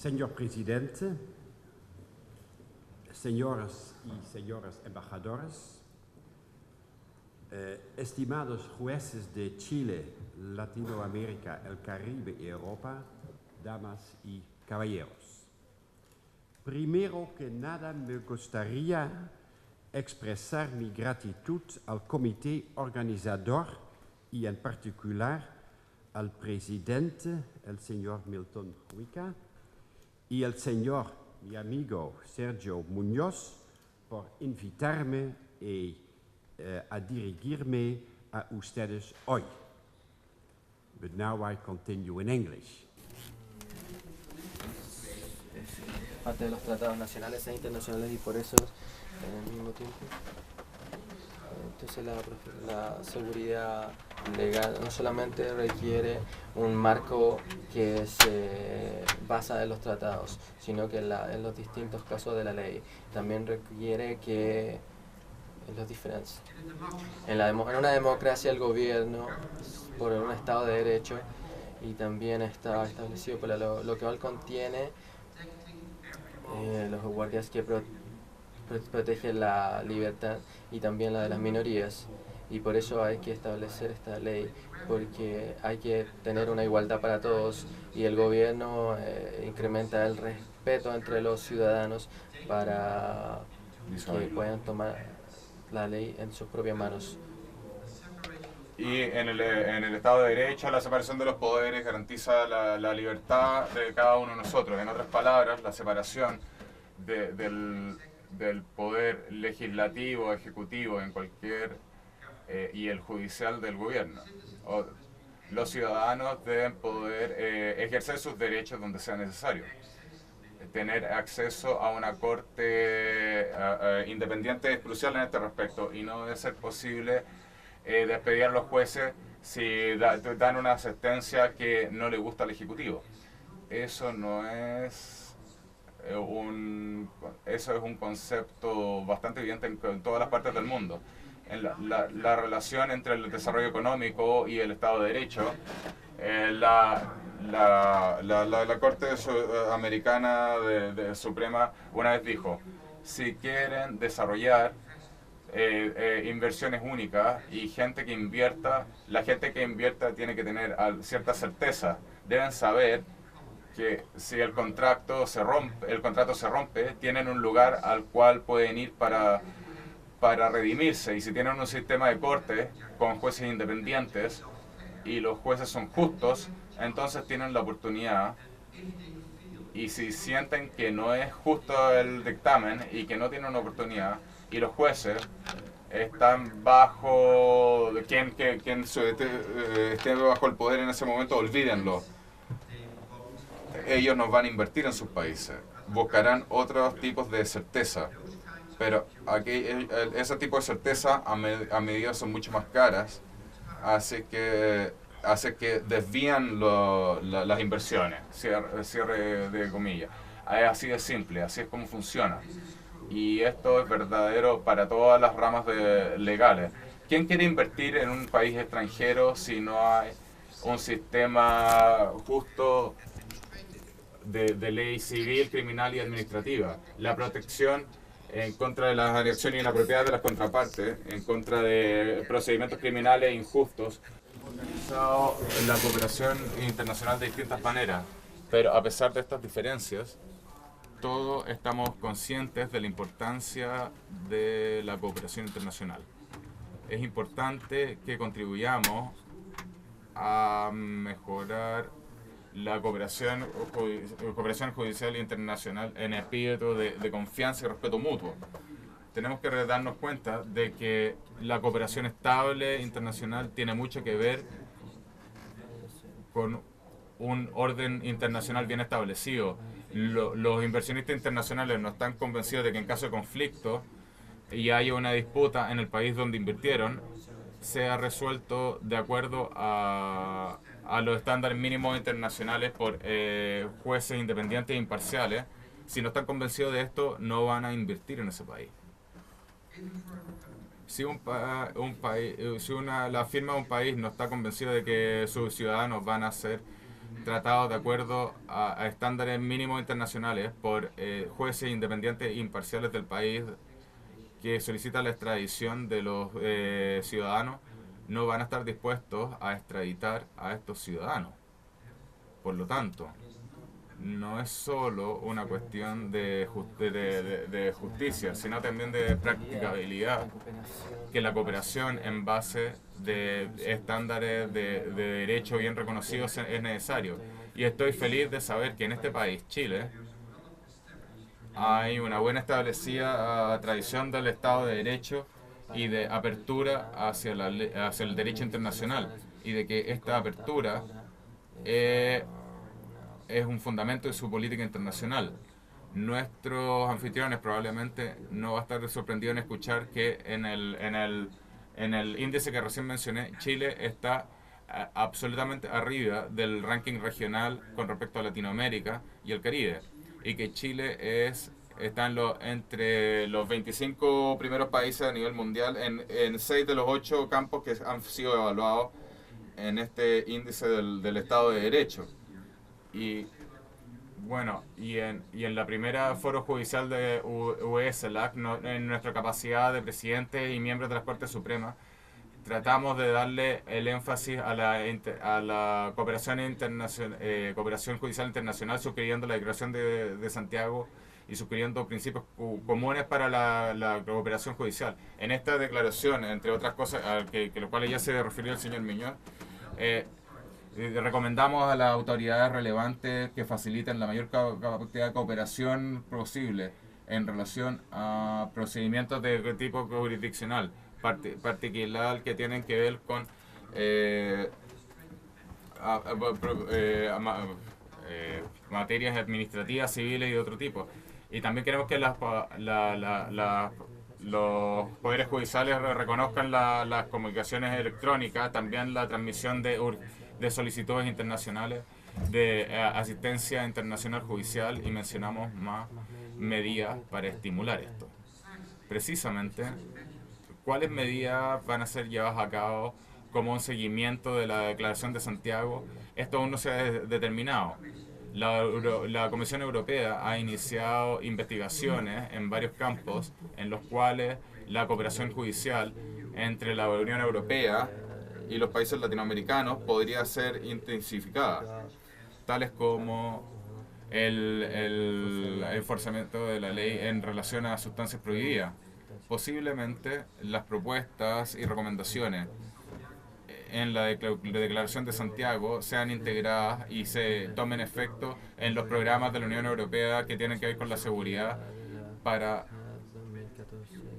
Señor presidente, señoras y señores embajadores, estimados jueces de Chile, Latinoamérica, el Caribe y Europa, damas y caballeros. Primero que nada me gustaría expresar mi gratitud al comité organizador y en particular al presidente, el señor Milton Huica, y al señor, mi amigo Sergio Muñoz, por invitarme a dirigirme a ustedes hoy. But now I continue in English. Parte de los tratados nacionales e internacionales y por eso en el mismo tiempo. Entonces la seguridad legal no solamente requiere un marco que se basa en los tratados, sino que en los distintos casos de la ley. También requiere que en una democracia el gobierno por un Estado de Derecho y también está establecido por lo cual contiene los guardias que protegen la libertad y también la de las minorías, y por eso hay que establecer esta ley, porque hay que tener una igualdad para todos y el gobierno incrementa el respeto entre los ciudadanos para que puedan tomar la ley en sus propias manos. Y en el Estado de Derecho, la separación de los poderes garantiza la libertad de cada uno de nosotros. En otras palabras, la separación del poder legislativo, ejecutivo, en cualquier y el judicial del gobierno. Los ciudadanos deben poder ejercer sus derechos donde sea necesario. Tener acceso a una corte independiente es crucial en este respecto y no debe ser posible despedir a los jueces si dan una sentencia que no le gusta al Ejecutivo. Eso no es eso es un concepto bastante evidente en todas las partes del mundo. En la relación entre el desarrollo económico y el Estado de Derecho, la Corte Americana de Suprema una vez dijo, si quieren desarrollar inversiones únicas y gente que invierta, la gente que invierta tiene que tener cierta certeza. Deben saber que si el contrato se rompe, tienen un lugar al cual pueden ir para redimirse. Y si tienen un sistema de corte con jueces independientes y los jueces son justos, entonces tienen la oportunidad. Y si sienten que no es justo el dictamen y que no tienen una oportunidad, y los jueces están bajo quien esté bajo el poder en ese momento, olvídenlo. Ellos no van a invertir en sus países, buscarán otros tipos de certeza, pero aquí ese tipo de certeza a medida son mucho más caras, hace que desvían las inversiones, cierre de comillas. Es así de simple, así es como funciona. Y esto es verdadero para todas las ramas legales. ¿Quién quiere invertir en un país extranjero si no hay un sistema justo de ley civil, criminal y administrativa? La protección en contra de las agresiones inapropiadas de las contrapartes, en contra de procedimientos criminales injustos. Hemos organizado la cooperación internacional de distintas maneras, pero a pesar de estas diferencias, todos estamos conscientes de la importancia de la cooperación internacional. Es importante que contribuyamos a mejorar la cooperación judicial internacional en espíritu de confianza y respeto mutuo. Tenemos que darnos cuenta de que la cooperación estable internacional tiene mucho que ver con un orden internacional bien establecido. Los inversionistas internacionales no están convencidos de que en caso de conflicto y haya una disputa en el país donde invirtieron, sea resuelto de acuerdo a los estándares mínimos internacionales por jueces independientes e imparciales. Si no están convencidos de esto, no van a invertir en ese país. Si la firma de un país no está convencido de que sus ciudadanos van a ser tratados de acuerdo a estándares mínimos internacionales por jueces independientes e imparciales del país que solicitan la extradición de los ciudadanos, no van a estar dispuestos a extraditar a estos ciudadanos. Por lo tanto, no es solo una cuestión de justicia, sino también de practicabilidad, que la cooperación en base de estándares de derecho bien reconocidos es necesario. Y estoy feliz de saber que en este país, Chile, hay una buena establecida tradición del Estado de Derecho y de apertura hacia el derecho internacional, y de que esta apertura es un fundamento de su política internacional. Nuestros anfitriones probablemente no va a estar sorprendidos en escuchar que en el índice que recién mencioné, Chile está absolutamente arriba del ranking regional con respecto a Latinoamérica y el Caribe, y que Chile está entre los 25 primeros países a nivel mundial en 6 de los 8 campos que han sido evaluados en este índice del Estado de Derecho. Y bueno, y en la primera foro judicial de UE-CELAC, en nuestra capacidad de presidente y miembros de las Cortes Supremas, tratamos de darle el énfasis a la cooperación judicial internacional, suscribiendo la Declaración de Santiago y suscribiendo principios comunes para la cooperación judicial. En esta declaración, entre otras cosas, a los cuales ya se refirió el señor Miñón, recomendamos a las autoridades relevantes que faciliten la mayor cantidad de cooperación posible en relación a procedimientos de tipo jurisdiccional, particular que tienen que ver con materias administrativas, civiles y de otro tipo. Y también queremos que los poderes judiciales reconozcan las comunicaciones electrónicas, también la transmisión de solicitudes internacionales de asistencia internacional judicial, y mencionamos más medidas para estimular esto. Precisamente, ¿cuáles medidas van a ser llevadas a cabo como un seguimiento de la Declaración de Santiago? Esto aún no se ha determinado. La Comisión Europea ha iniciado investigaciones en varios campos en los cuales la cooperación judicial entre la Unión Europea y los países latinoamericanos podría ser intensificada, tales como el enforzamiento de la ley en relación a sustancias prohibidas. Posiblemente las propuestas y recomendaciones en la Declaración de Santiago sean integradas y se tomen efecto en los programas de la Unión Europea que tienen que ver con la seguridad para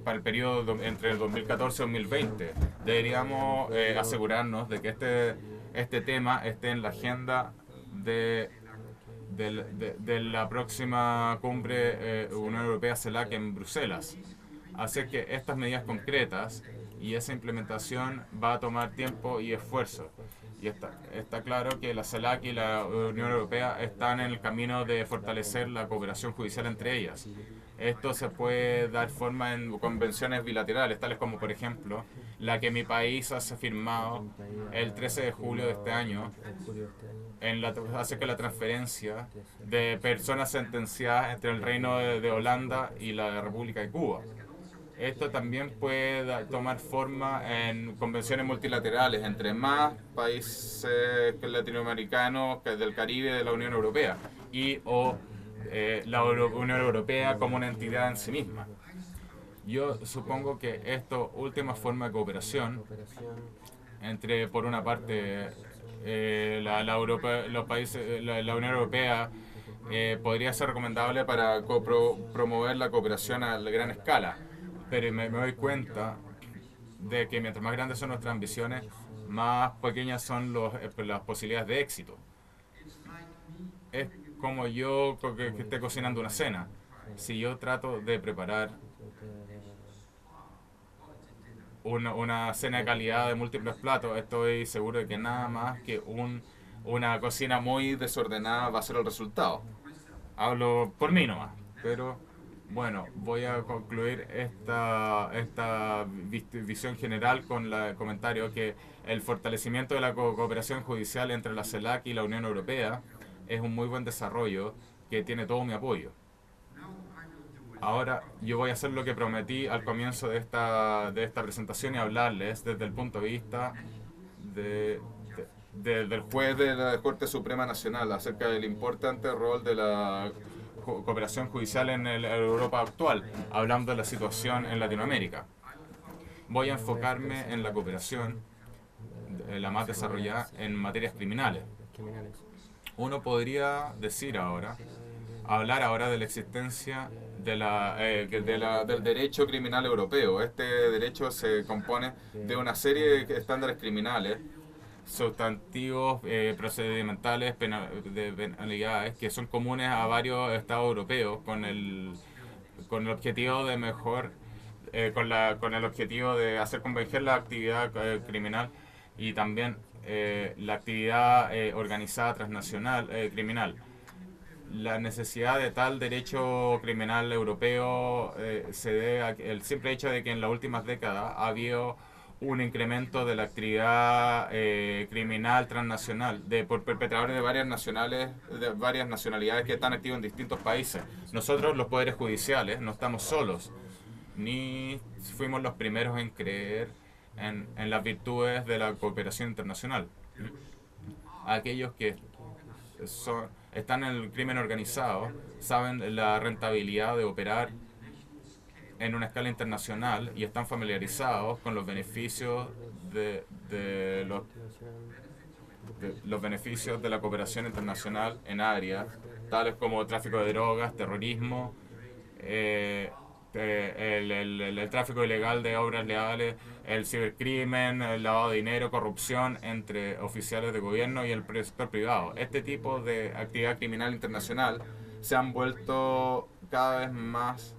el periodo entre el 2014 y 2020. Deberíamos asegurarnos de que este tema esté en la agenda de la próxima cumbre Unión Europea-CELAC en Bruselas. Así que estas medidas concretas y esa implementación va a tomar tiempo y esfuerzo. Y está claro que la CELAC y la Unión Europea están en el camino de fortalecer la cooperación judicial entre ellas. Esto se puede dar forma en convenciones bilaterales, tales como, por ejemplo, la que mi país ha firmado el 13 de julio de este año, hace que la transferencia de personas sentenciadas entre el Reino de Holanda y la República de Cuba. Esto también puede tomar forma en convenciones multilaterales entre más países latinoamericanos del Caribe de la Unión Europea o la Unión Europea como una entidad en sí misma. Yo supongo que esta última forma de cooperación entre, por una parte, la Unión Europea podría ser recomendable para promover la cooperación a gran escala. Pero me doy cuenta de que mientras más grandes son nuestras ambiciones, más pequeñas son las posibilidades de éxito. Es como yo que esté cocinando una cena. Si yo trato de preparar una cena de calidad de múltiples platos, estoy seguro de que nada más que una cocina muy desordenada va a ser el resultado. Hablo por mí nomás, pero Bueno, voy a concluir esta visión general con el comentario que el fortalecimiento de la cooperación judicial entre la CELAC y la Unión Europea es un muy buen desarrollo que tiene todo mi apoyo. Ahora yo voy a hacer lo que prometí al comienzo de esta presentación y hablarles desde el punto de vista de, del juez de la Corte Suprema Nacional acerca del importante rol de la cooperación judicial en Europa actual, hablando de la situación en Latinoamérica. Voy a enfocarme en la cooperación, la más desarrollada en materias criminales. Uno podría decir ahora, hablar ahora de la existencia del derecho criminal europeo. Este derecho se compone de una serie de estándares criminales, sustantivos procedimentales de penalidades que son comunes a varios estados europeos con el objetivo de con el objetivo de hacer converger la actividad criminal y también la actividad organizada transnacional criminal. La necesidad de tal derecho criminal europeo se debe al simple hecho de que en las últimas décadas ha habido un incremento de la actividad criminal transnacional por perpetradores de varias nacionalidades que están activos en distintos países. Nosotros, los poderes judiciales, no estamos solos, ni fuimos los primeros en creer en las virtudes de la cooperación internacional. Aquellos que están en el crimen organizado saben la rentabilidad de operar en una escala internacional y están familiarizados con los beneficios los beneficios de la cooperación internacional en áreas tales como tráfico de drogas, terrorismo, el tráfico ilegal de obras legales, el cibercrimen, el lavado de dinero, corrupción entre oficiales de gobierno y el sector privado. Este tipo de actividad criminal internacional se han vuelto cada vez más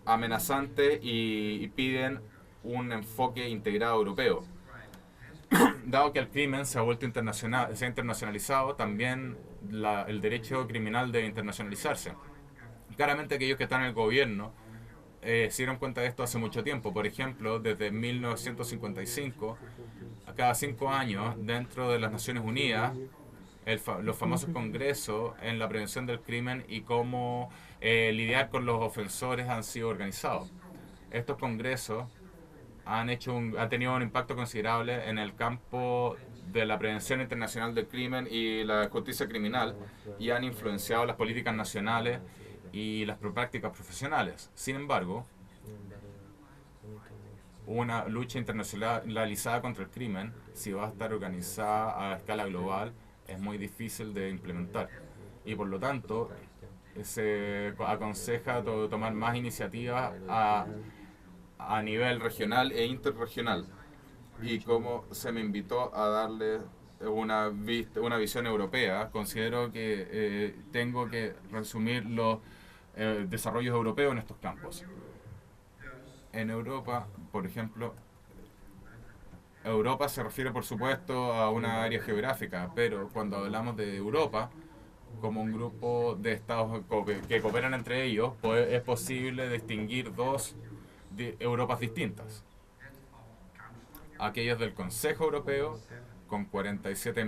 amenazantes y piden un enfoque integrado europeo. Dado que el crimen se ha vuelto se ha internacionalizado, también el derecho criminal debe internacionalizarse. Claramente aquellos que están en el gobierno se dieron cuenta de esto hace mucho tiempo. Por ejemplo, desde 1955, a cada 5 años, dentro de las Naciones Unidas, los famosos congresos en la prevención del crimen y cómo lidiar con los ofensores han sido organizados. Estos congresos han tenido un impacto considerable en el campo de la prevención internacional del crimen y la justicia criminal y han influenciado las políticas nacionales y las prácticas profesionales. Sin embargo, una lucha internacionalizada contra el crimen, si va a estar organizada a escala global, es muy difícil de implementar. Y por lo tanto, se aconseja tomar más iniciativas a nivel regional e interregional. Y como se me invitó a darle una visión europea, considero que tengo que resumir los desarrollos europeos en estos campos. En Europa, por ejemplo, Europa se refiere por supuesto a una área geográfica, pero cuando hablamos de Europa como un grupo de estados que cooperan entre ellos, es posible distinguir dos Europas distintas. Aquellos del Consejo Europeo, con 47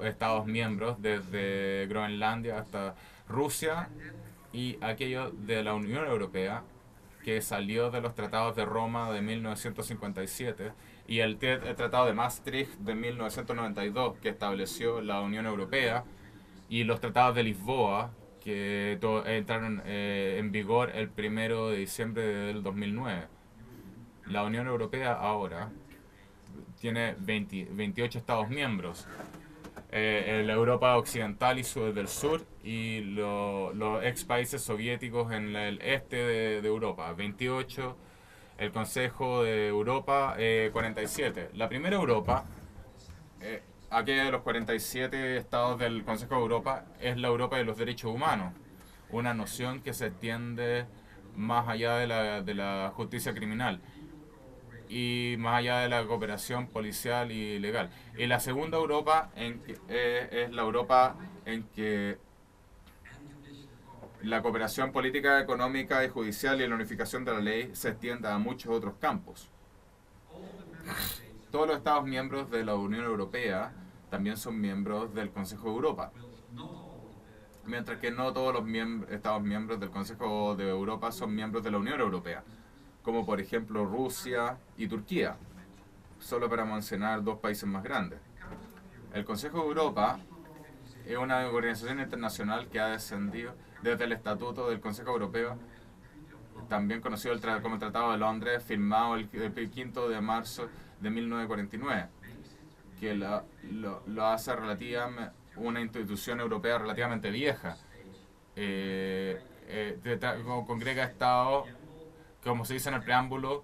estados miembros, desde Groenlandia hasta Rusia, y aquellos de la Unión Europea, que salió de los tratados de Roma de 1957 y el Tratado de Maastricht de 1992, que estableció la Unión Europea, y los tratados de Lisboa, que entraron en vigor el 1 de diciembre del 2009. La Unión Europea ahora tiene 28 estados miembros. La Europa occidental y del sur y los ex países soviéticos en el este de Europa, 28, el Consejo de Europa, 47. La primera Europa, aquella de los 47 estados del Consejo de Europa, es la Europa de los derechos humanos, una noción que se extiende más allá de la justicia criminal y más allá de la cooperación policial y legal. Y la segunda Europa es la Europa en que la cooperación política, económica y judicial y la unificación de la ley se extienda a muchos otros campos. Todos los Estados miembros de la Unión Europea también son miembros del Consejo de Europa, mientras que no todos los Estados miembros del Consejo de Europa son miembros de la Unión Europea, como por ejemplo Rusia y Turquía, solo para mencionar dos países más grandes. El Consejo de Europa es una organización internacional que ha descendido desde el Estatuto del Consejo Europeo, también conocido como el Tratado de Londres, firmado el 5 de marzo de 1949, que lo hace una institución europea relativamente vieja. Congrega estados, como se dice en el preámbulo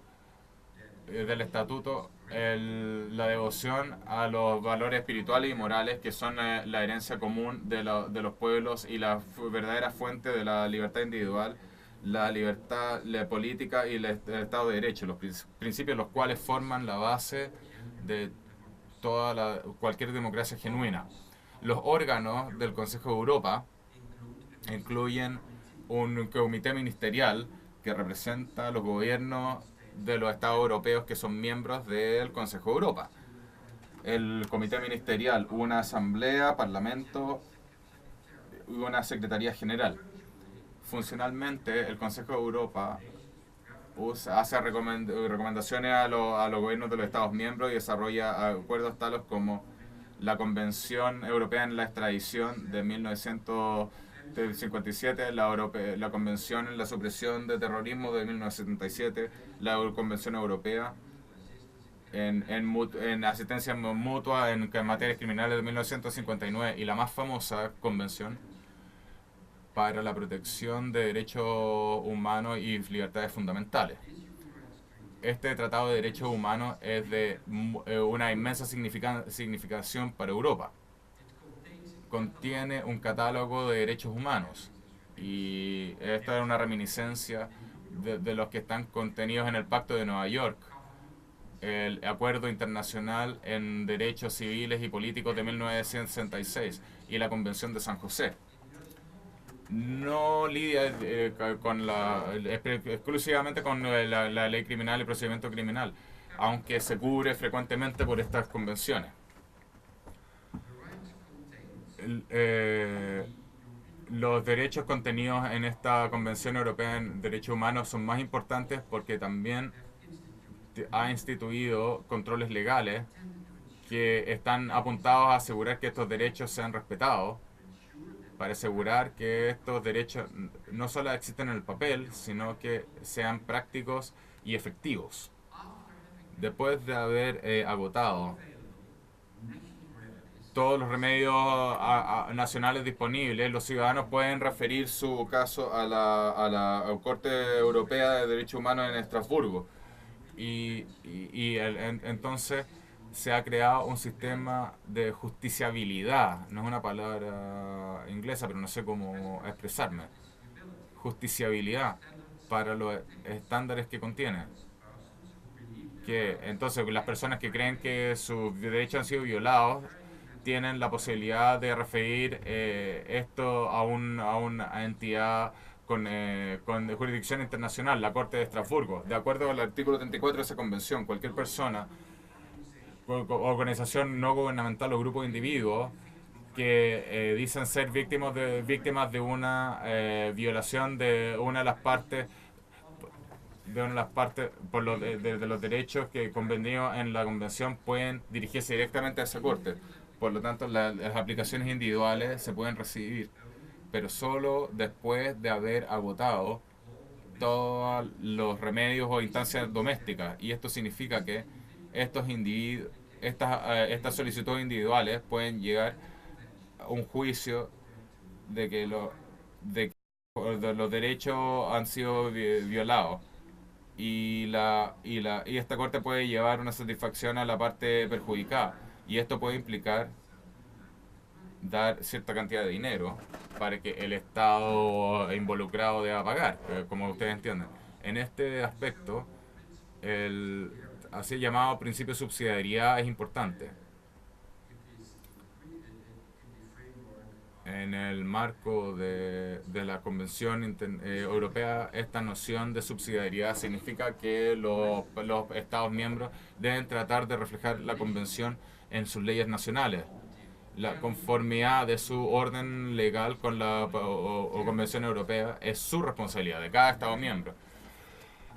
del estatuto, la devoción a los valores espirituales y morales que son la herencia común de los pueblos y la verdadera fuente de la libertad individual, la libertad política y el Estado de Derecho, los principios los cuales forman la base de cualquier democracia genuina. Los órganos del Consejo de Europa incluyen un comité ministerial que representa a los gobiernos de los Estados europeos que son miembros del Consejo de Europa. El comité ministerial, una asamblea, parlamento y una secretaría general. Funcionalmente, el Consejo de Europa hace recomendaciones a los gobiernos de los Estados miembros y desarrolla acuerdos tales como la Convención Europea en la Extradición de 1957, la Convención en la Supresión de Terrorismo de 1977, la Convención Europea en asistencia mutua en materias criminales de 1959 y la más famosa Convención para la protección de derechos humanos y libertades fundamentales. Este Tratado de Derechos Humanos es de una inmensa significación para Europa. Contiene un catálogo de derechos humanos y esta es una reminiscencia de los que están contenidos en el Pacto de Nueva York, el Acuerdo Internacional en Derechos Civiles y Políticos de 1966 y la Convención de San José. No lidia exclusivamente con la ley criminal y procedimiento criminal, aunque se cubre frecuentemente por estas convenciones. Los derechos contenidos en esta Convención Europea en Derechos Humanos son más importantes porque también ha instituido controles legales que están apuntados a asegurar que estos derechos sean respetados, para asegurar que estos derechos no solo existen en el papel, sino que sean prácticos y efectivos. Después de haber agotado todos los remedios nacionales disponibles, los ciudadanos pueden referir su caso a la Corte Europea de Derechos Humanos en Estrasburgo. Entonces se ha creado un sistema de justiciabilidad, no es una palabra inglesa, pero no sé cómo expresarme, justiciabilidad para los estándares que contiene. Que entonces las personas que creen que sus derechos han sido violados tienen la posibilidad de referir esto a una entidad con jurisdicción internacional, la Corte de Estrasburgo. De acuerdo al artículo 34 de esa convención, cualquier persona, organización no gubernamental o grupo de individuos que dicen ser víctimas de una violación de una de las partes de los derechos que convenidos en la convención pueden dirigirse directamente a esa corte. Por lo tanto, las aplicaciones individuales se pueden recibir, pero solo después de haber agotado todos los remedios o instancias domésticas. Y esto significa que estas solicitudes individuales pueden llegar a un juicio de que los derechos han sido violados. Y esta corte puede llevar una satisfacción a la parte perjudicada. Y esto puede implicar dar cierta cantidad de dinero para que el Estado involucrado deba pagar, como ustedes entienden. En este aspecto, el así llamado principio de subsidiariedad es importante. En el marco de la Convención Europea, esta noción de subsidiariedad significa que los Estados miembros deben tratar de reflejar la Convención en sus leyes nacionales. La conformidad de su orden legal con la o Convención Europea es su responsabilidad de cada Estado miembro.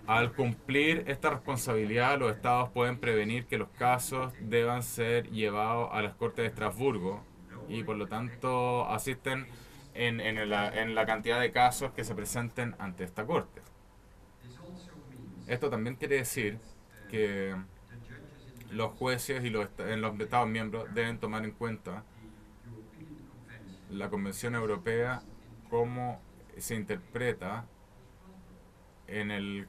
Al cumplir esta responsabilidad, los Estados pueden prevenir que los casos deban ser llevados a las Cortes de Estrasburgo y por lo tanto asisten en la cantidad de casos que se presenten ante esta Corte. Esto también quiere decir que los jueces y los Estados miembros deben tomar en cuenta la Convención Europea, cómo se interpreta en el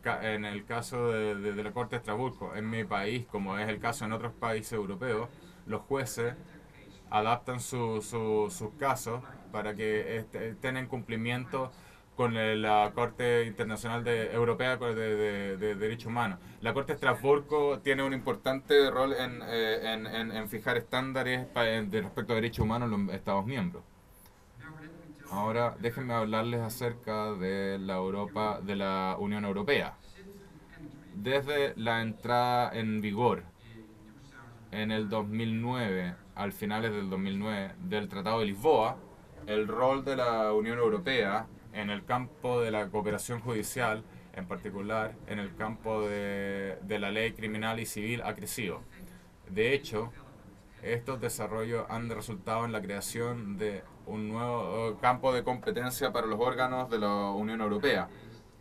caso de la Corte de Estrasburgo. En mi país, como es el caso en otros países europeos, los jueces adaptan sus casos para que estén en cumplimiento con la Corte Internacional Europea de Derechos Humanos. La Corte de Estrasburgo tiene un importante rol en fijar estándares respecto a derechos humanos en los Estados miembros. Ahora déjenme hablarles acerca de la Unión Europea. Desde la entrada en vigor en el 2009, al finales del 2009, del Tratado de Lisboa, el rol de la Unión Europea en el campo de la cooperación judicial, en particular en el campo de la ley criminal y civil, ha crecido. De hecho, estos desarrollos han resultado en la creación de un nuevo campo de competencia para los órganos de la Unión Europea.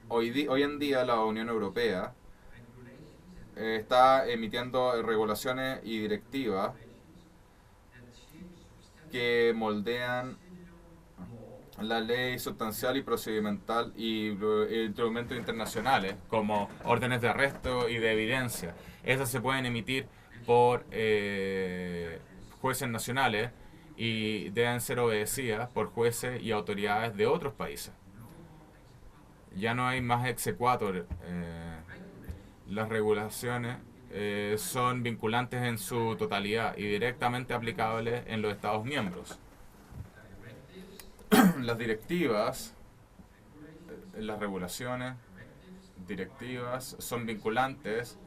Hoy en día la Unión Europea está emitiendo regulaciones y directivas que moldean la ley sustancial y procedimental y instrumentos internacionales como órdenes de arresto y de evidencia. Esas se pueden emitir por jueces nacionales y deben ser obedecidas por jueces y autoridades de otros países. Ya no hay más exequatur. Las regulaciones son vinculantes en su totalidad y directamente aplicables en los Estados miembros. Las directivas, las regulaciones, directivas son vinculantes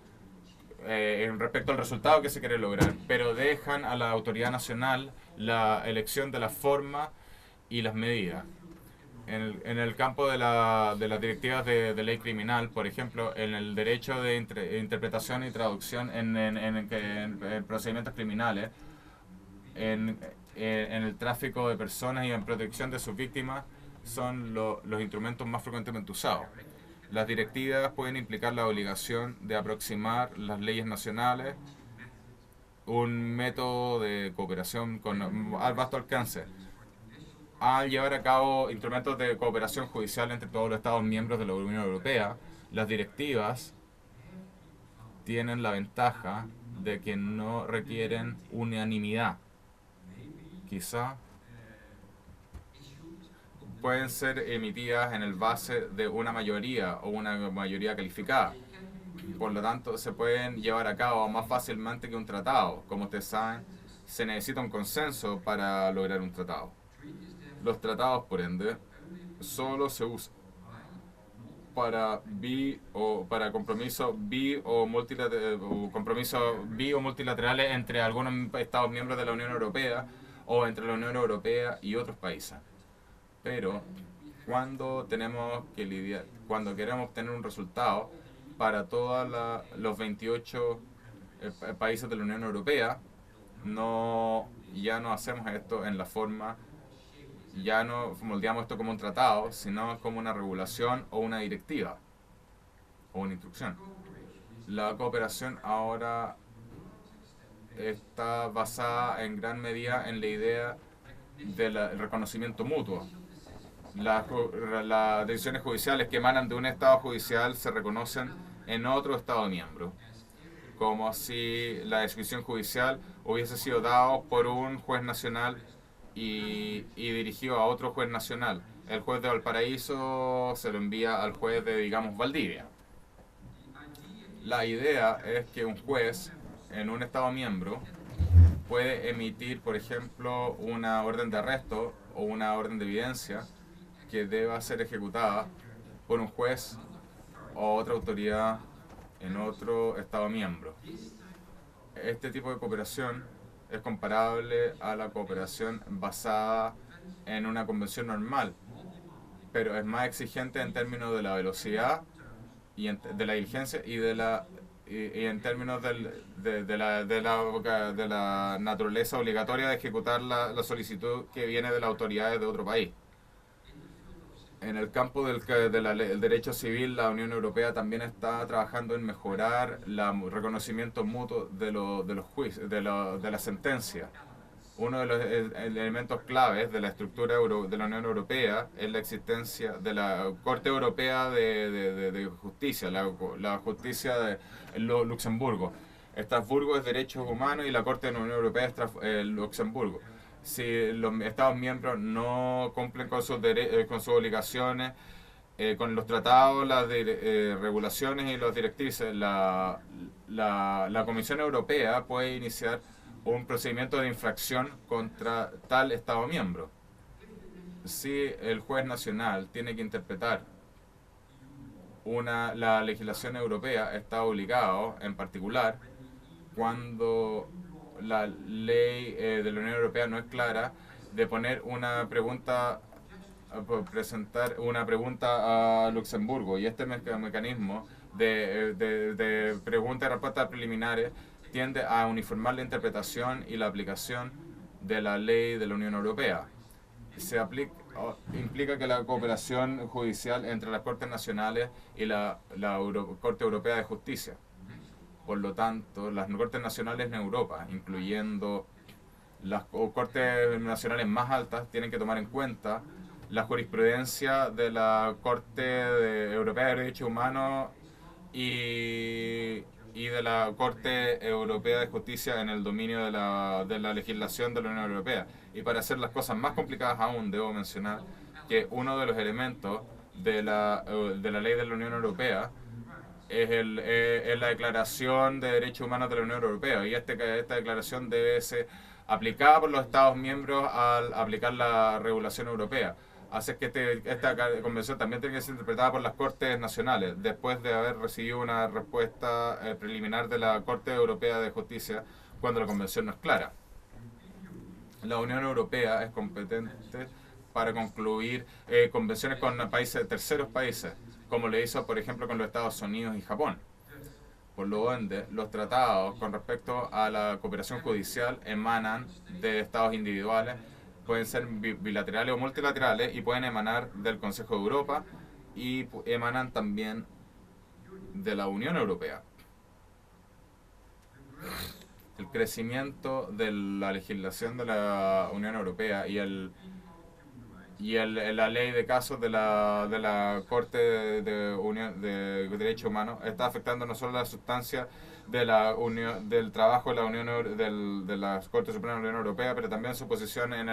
respecto al resultado que se quiere lograr, pero dejan a la autoridad nacional la elección de la forma y las medidas. En el campo de las directivas de ley criminal, por ejemplo, en el derecho de interpretación y traducción en procedimientos criminales, en el tráfico de personas y en protección de sus víctimas, son los instrumentos más frecuentemente usados. Las directivas pueden implicar la obligación de aproximar las leyes nacionales, un método de cooperación con vasto alcance, al llevar a cabo instrumentos de cooperación judicial entre todos los Estados miembros de la Unión Europea. Las directivas tienen la ventaja de que no requieren unanimidad. Quizá pueden ser emitidas en el base de una mayoría o una mayoría calificada. Por lo tanto, se pueden llevar a cabo más fácilmente que un tratado. Como ustedes saben, se necesita un consenso para lograr un tratado. Los tratados, por ende, solo se usan para compromisos multilaterales entre algunos Estados miembros de la Unión Europea o entre la Unión Europea y otros países. Pero cuando queremos obtener un resultado para todos los 28 países de la Unión Europea, ya no hacemos esto en la forma, ya no moldeamos esto como un tratado, sino como una regulación o una directiva o una instrucción. La cooperación ahora está basada en gran medida en la idea del reconocimiento mutuo. Las decisiones judiciales que emanan de un Estado judicial se reconocen en otro Estado miembro, como si la decisión judicial hubiese sido dada por un juez nacional y dirigido a otro juez nacional. El juez de Valparaíso se lo envía al juez de, digamos, Valdivia. La idea es que un juez en un Estado miembro puede emitir, por ejemplo, una orden de arresto o una orden de evidencia que deba ser ejecutada por un juez o otra autoridad en otro Estado miembro. Este tipo de cooperación es comparable a la cooperación basada en una convención normal, pero es más exigente en términos de la velocidad y de la diligencia y en términos de la naturaleza obligatoria de ejecutar la solicitud que viene de las autoridades de otro país. En el campo del derecho civil, la Unión Europea también está trabajando en mejorar el reconocimiento mutuo de los juicios, de la sentencia. Uno de los elementos claves de la estructura de la Unión Europea es la existencia de la Corte Europea de Justicia, la justicia de Luxemburgo. Estrasburgo es derechos humanos y la Corte de la Unión Europea es Luxemburgo. Si los Estados miembros no cumplen con sus obligaciones, con los tratados, las regulaciones y las directrices, la Comisión Europea puede iniciar un procedimiento de infracción contra tal Estado miembro. Si el juez nacional tiene que interpretar la legislación europea, está obligado, en particular, cuando la ley de la Unión Europea no es clara, de poner una pregunta, presentar una pregunta a Luxemburgo. Y este mecanismo de preguntas y respuestas preliminares tiende a uniformar la interpretación y la aplicación de la ley de la Unión Europea. Implica que la cooperación judicial entre las Cortes Nacionales y la Corte Europea de Justicia. Por lo tanto, las Cortes Nacionales en Europa, incluyendo las Cortes Nacionales más altas, tienen que tomar en cuenta la jurisprudencia de la Corte Europea de Derechos Humanos y de la Corte Europea de Justicia en el dominio de la legislación de la Unión Europea. Y para hacer las cosas más complicadas aún, debo mencionar que uno de los elementos de la ley de la Unión Europea es la Declaración de Derechos Humanos de la Unión Europea, y esta declaración debe ser aplicada por los Estados miembros al aplicar la regulación europea. Así que esta convención también tiene que ser interpretada por las Cortes Nacionales, después de haber recibido una respuesta preliminar de la Corte Europea de Justicia cuando la convención no es clara. La Unión Europea es competente para concluir convenciones con terceros países, como le hizo, por ejemplo, con los Estados Unidos y Japón. Por lo ende, los tratados con respecto a la cooperación judicial emanan de estados individuales, pueden ser bilaterales o multilaterales, y pueden emanar del Consejo de Europa y emanan también de la Unión Europea. El crecimiento de la legislación de la Unión Europea y la ley de casos de la Corte de Derechos Humanos está afectando no solo la sustancia del trabajo de la Unión de la Corte Suprema de la Unión Europea, pero también su posición en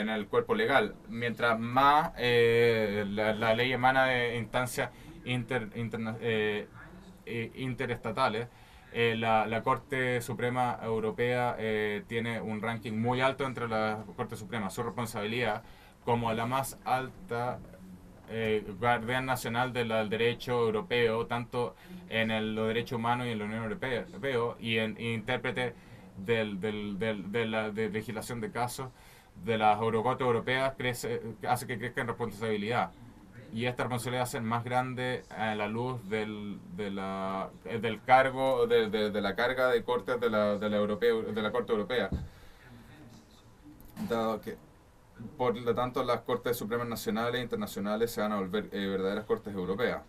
el cuerpo legal. Mientras más la ley emana de instancias interestatales, la Corte Suprema Europea tiene un ranking muy alto entre las Cortes Supremas. Su responsabilidad como la más alta guardián nacional del derecho europeo, tanto en los derechos humanos y en la Unión Europea, y en intérprete de la legislación de casos de las Eurocortes europeas, hace que crezca en responsabilidad. Y esta responsabilidad va a ser más grande a la luz del cargo, de la carga de cortes de la Corte Europea. Dado que, por lo tanto, las Cortes Supremas Nacionales e Internacionales se van a volver verdaderas Cortes Europeas.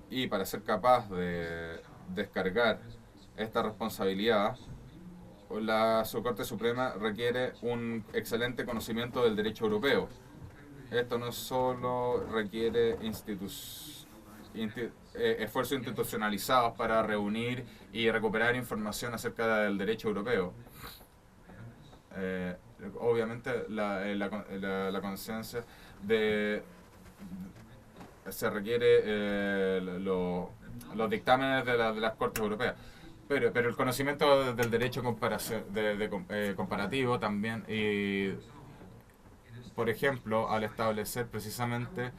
Y para ser capaz de descargar esta responsabilidad, su Corte Suprema requiere un excelente conocimiento del derecho europeo. Esto no solo requiere esfuerzos institucionalizados para reunir y recuperar información acerca del derecho europeo. Obviamente la conciencia se requiere los dictámenes de las Cortes Europeas. pero el conocimiento del derecho comparativo también, y por ejemplo, al establecer precisamente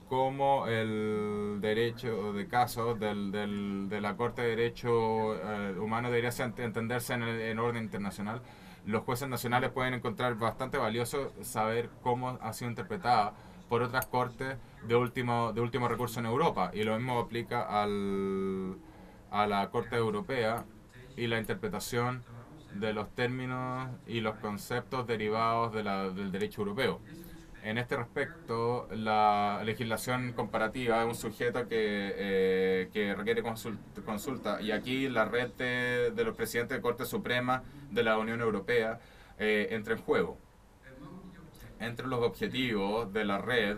cómo el derecho de casos de la Corte de Derecho Humano debería entenderse en orden internacional, los jueces nacionales pueden encontrar bastante valioso saber cómo ha sido interpretada por otras cortes de último recurso en Europa. Y lo mismo aplica a la Corte Europea y la interpretación de los términos y los conceptos derivados del derecho europeo. En este respecto, la legislación comparativa es un sujeto que requiere consulta, y aquí la red de los presidentes de Corte Suprema de la Unión Europea entra en juego. Entre los objetivos de la red,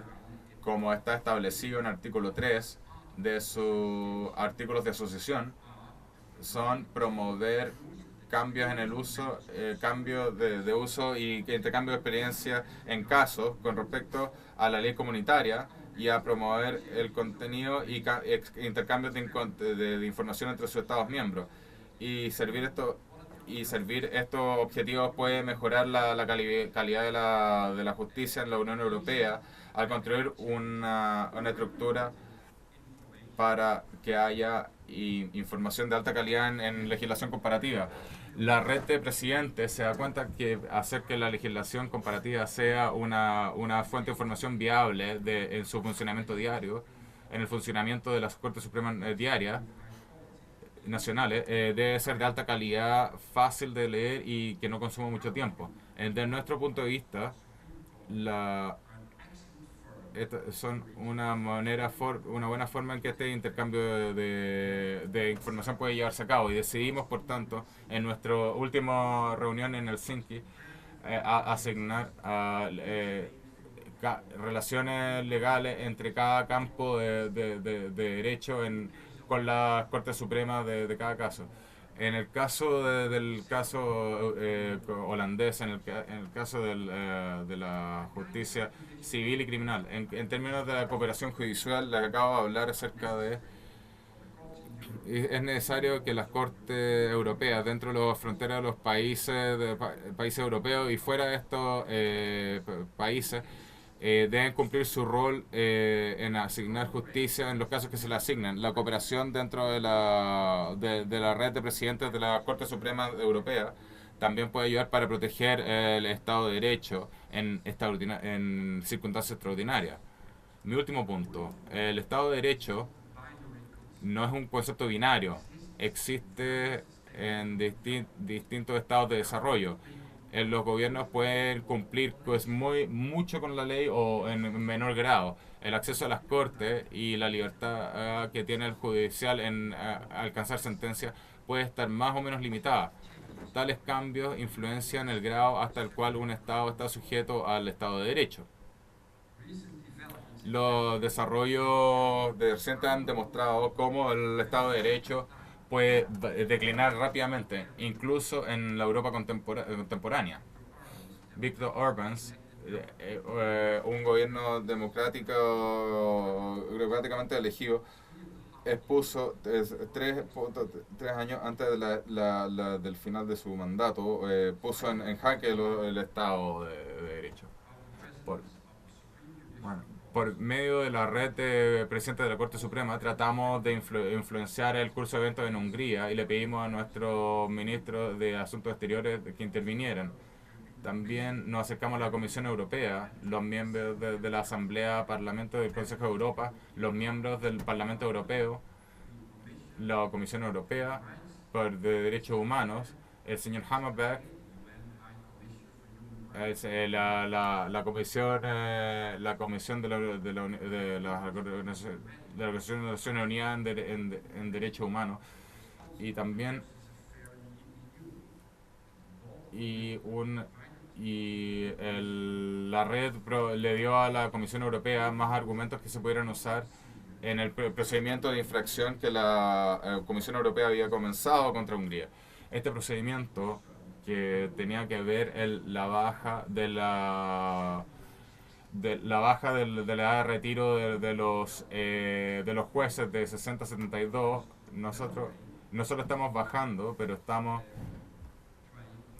como está establecido en el artículo 3 de sus artículos de asociación, son promover cambios en el uso, cambios de uso y intercambio de experiencia en casos con respecto a la ley comunitaria, y a promover el contenido y intercambios de información entre sus Estados miembros. Y servir estos objetivos puede mejorar la calidad de la justicia en la Unión Europea al construir una estructura para que haya información de alta calidad en legislación comparativa. La red de presidentes se da cuenta que hacer que la legislación comparativa sea una fuente de información viable en su funcionamiento diario, en el funcionamiento de las Cortes Supremas diarias nacionales, debe ser de alta calidad, fácil de leer y que no consuma mucho tiempo. Desde nuestro punto de vista, son una buena forma en que este intercambio de información puede llevarse a cabo, y decidimos, por tanto, en nuestra última reunión en Helsinki, asignar relaciones legales entre cada campo de derecho con la Corte Suprema de cada caso. En el caso del caso holandés, en el caso de la justicia civil y criminal, en términos de la cooperación judicial, le acabo de hablar acerca de... Es necesario que las cortes europeas, dentro de las fronteras de los países europeos y fuera de estos países, deben cumplir su rol en asignar justicia en los casos que se le asignan. La cooperación dentro de la red de presidentes de la Corte Suprema Europea también puede ayudar para proteger el Estado de Derecho en circunstancias extraordinarias. Mi último punto: el Estado de Derecho no es un concepto binario, existe en distintos estados de desarrollo. Los gobiernos pueden cumplir mucho con la ley o en menor grado. El acceso a las cortes y la libertad que tiene el judicial en alcanzar sentencias puede estar más o menos limitada. Tales cambios influencian el grado hasta el cual un Estado está sujeto al Estado de Derecho. Los desarrollos recientes han demostrado cómo el Estado de Derecho puede declinar rápidamente, incluso en la Europa contemporánea. Viktor Orbán, un gobierno democráticamente elegido, expuso 3 años antes del final de su mandato, puso en jaque el Estado de Derecho. Por medio de la red de presidentes de la Corte Suprema, tratamos de influenciar el curso de eventos en Hungría, y le pedimos a nuestros ministros de Asuntos Exteriores que intervinieran. También nos acercamos a la Comisión Europea, los miembros de la Asamblea Parlamento del Consejo de Europa, los miembros del Parlamento Europeo, la Comisión Europea de Derechos Humanos, el señor Hammerberg, la comisión de la Organización de Naciones Unidas en Derechos Humanos, y también la red le dio a la Comisión Europea más argumentos que se pudieran usar en el procedimiento de infracción que la Comisión Europea había comenzado contra Hungría. Este procedimiento, que tenía que ver la baja de la edad de retiro de los jueces de 60 a 72, nosotros Nosotros estamos bajando, pero estamos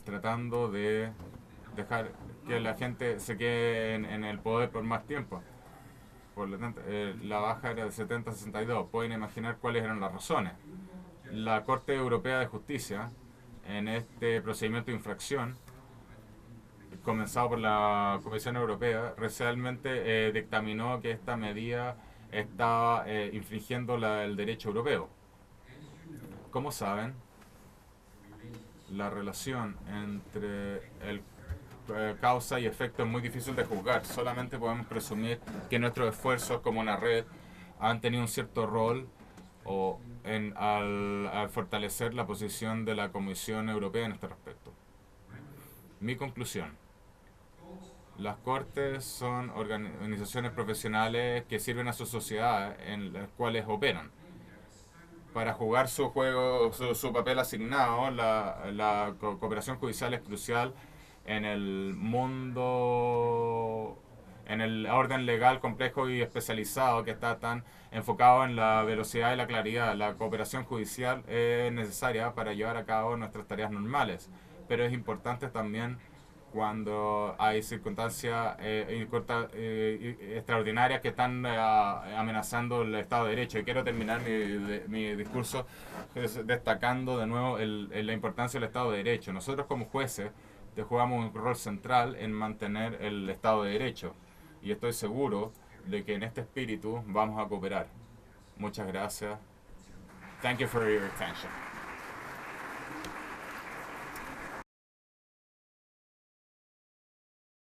tratando de dejar que la gente se quede en el poder por más tiempo. Por lo tanto, la baja era de 70 a 62. Pueden imaginar cuáles eran las razones. La Corte Europea de Justicia, en este procedimiento de infracción, comenzado por la Comisión Europea, recientemente dictaminó que esta medida estaba infringiendo el derecho europeo. Como saben, la relación entre causa y efecto es muy difícil de juzgar. Solamente podemos presumir que nuestros esfuerzos como una red han tenido un cierto rol al fortalecer la posición de la Comisión Europea en este respecto. Mi conclusión: las cortes son organizaciones profesionales que sirven a sus sociedades en las cuales operan. Para jugar su juego, su papel asignado, la cooperación judicial es crucial en el mundo, en el orden legal complejo y especializado que está tan enfocado en la velocidad y la claridad. La cooperación judicial es necesaria para llevar a cabo nuestras tareas normales, pero es importante también cuando hay circunstancias extraordinarias que están amenazando el Estado de Derecho. Y quiero terminar mi discurso destacando de nuevo la importancia del Estado de Derecho. Nosotros como jueces jugamos un rol central en mantener el Estado de Derecho, y estoy seguro de que en este espíritu vamos a cooperar. Muchas gracias. Thank you for your attention.